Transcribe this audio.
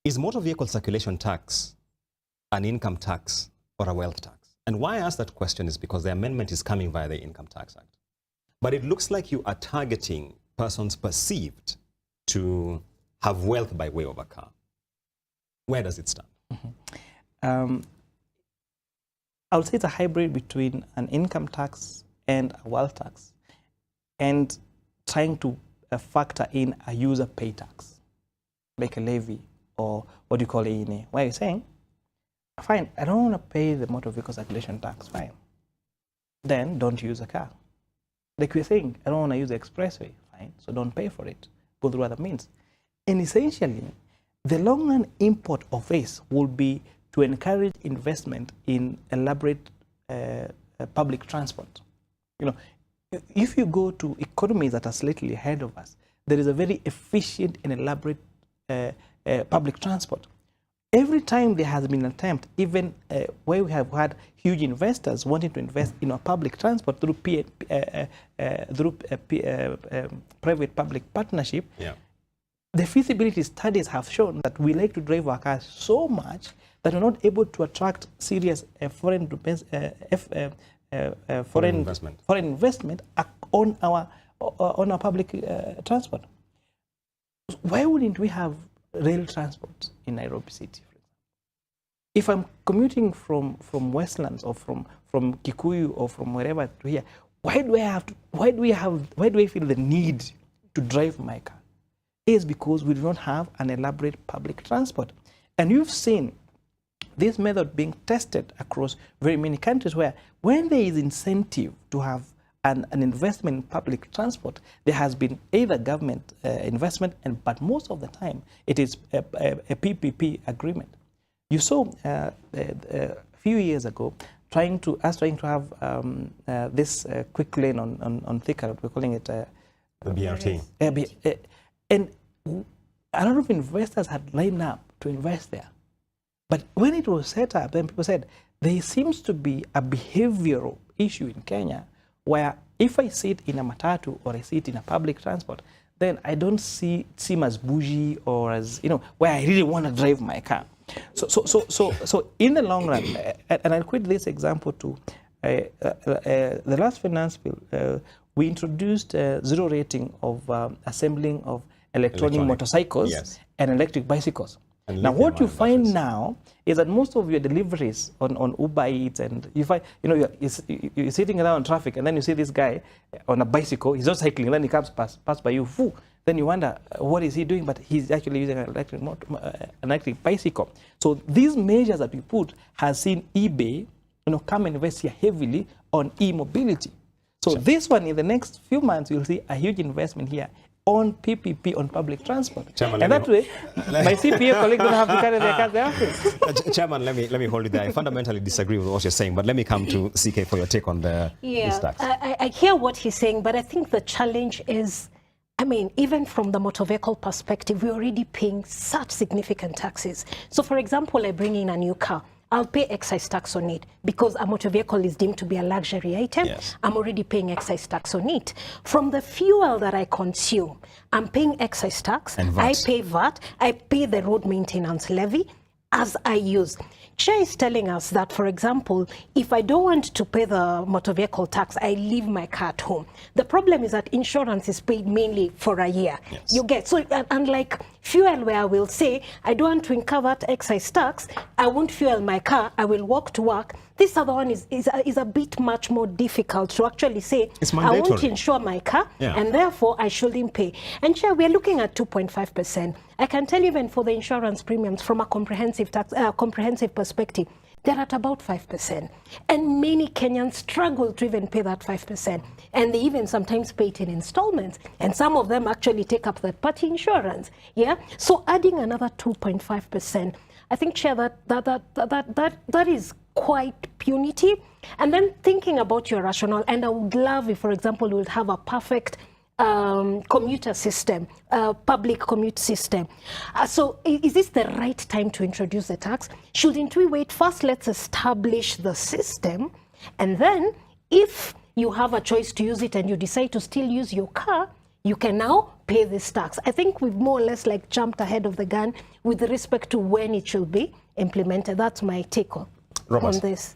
is motor vehicle circulation tax an income tax or a wealth tax? And why I ask that question is because the amendment is coming via the Income Tax Act. But it looks like you are targeting persons perceived to have wealth by way of a car. Where does it stand? I would say it's a hybrid between an income tax and a wealth tax, and trying to factor in a user pay tax, like a levy, or what do you call ANA, where you're saying, fine, I don't want to pay the motor vehicle circulation tax, fine. Then don't use a car. Like we're saying, I don't want to use the expressway, fine, so don't pay for it. Go through other means. And essentially, the long-run import of this will be to encourage investment in elaborate public transport. You know, if you go to economies that are slightly ahead of us, there is a very efficient and elaborate public transport. Every time there has been an attempt, even where we have had huge investors wanting to invest in our public transport through private-public partnership, yeah, the feasibility studies have shown that we like to drive our cars so much that we're not able to attract serious foreign investment on our public transport. Why wouldn't we have rail transport in Nairobi City, for example? If I'm commuting from Westlands or from Kikuyu or from wherever to here, why do I feel the need to drive my car? Is because we do not have an elaborate public transport. And you've seen this method being tested across very many countries where when there is incentive to have an investment in public transport, there has been either government investment, but most of the time it is a PPP agreement. You saw a few years ago trying to have this quick lane on Thika, we're calling it the BRT. And a lot of investors had lined up to invest there. But when it was set up, then people said, there seems to be a behavioral issue in Kenya where if I sit in a matatu or I sit in a public transport, then I don't seem as bougie or as, you know, where I really want to drive my car. So in the long run, and I'll quote this example too, the last finance bill, we introduced zero rating of assembling of electronic motorcycles, yes, and electric bicycles. And now what you find now is that most of your deliveries on Uber Eats, and you find, you know, you're sitting around in traffic and then you see this guy on a bicycle, he's not cycling, and then he comes pass by you, whoo, then you wonder what is he doing, but he's actually using an electric bicycle. So these measures that we put has seen eBay, you know, come and invest here heavily on e-mobility. So this one, in the next few months, you'll see a huge investment here on PPP on public transport. Chairman, and that way, my CPA colleagues don't have to carry their cars there. Chairman, let me hold you there. I fundamentally disagree with what you're saying, but let me come to CK for your take on this tax. I hear what he's saying, but I think the challenge is, I mean, even from the motor vehicle perspective, we're already paying such significant taxes. So for example, I bring in a new car, I'll pay excise tax on it because a motor vehicle is deemed to be a luxury item. Yes. I'm already paying excise tax on it. From the fuel that I consume, I'm paying excise tax, I pay VAT, I pay the road maintenance levy as I use. Chair is telling us that, for example, if I don't want to pay the motor vehicle tax, I leave my car at home. The problem is that insurance is paid mainly for a year. Yes. You get, so unlike fuel where I will say, I don't want to incur that excise tax, I won't fuel my car, I will walk to work. This other one is a bit much more difficult to actually say, I won't insure my car, and therefore I shouldn't pay. And Chair, we are looking at 2.5%. I can tell you even for the insurance premiums from a comprehensive perspective, they're at about 5%. And many Kenyans struggle to even pay that 5%. And they even sometimes pay it in installments. And some of them actually take up third-party insurance. Yeah. So adding another 2.5%, I think, Chair, that is quite punitive. And then thinking about your rationale, and I would love if, for example, we would have a perfect commuter system, public commute system. So is this the right time to introduce the tax? Shouldn't we wait first? Let's establish the system. And then if you have a choice to use it and you decide to still use your car, you can now pay this tax. I think we've more or less like jumped ahead of the gun with respect to when it should be implemented. That's my take on this.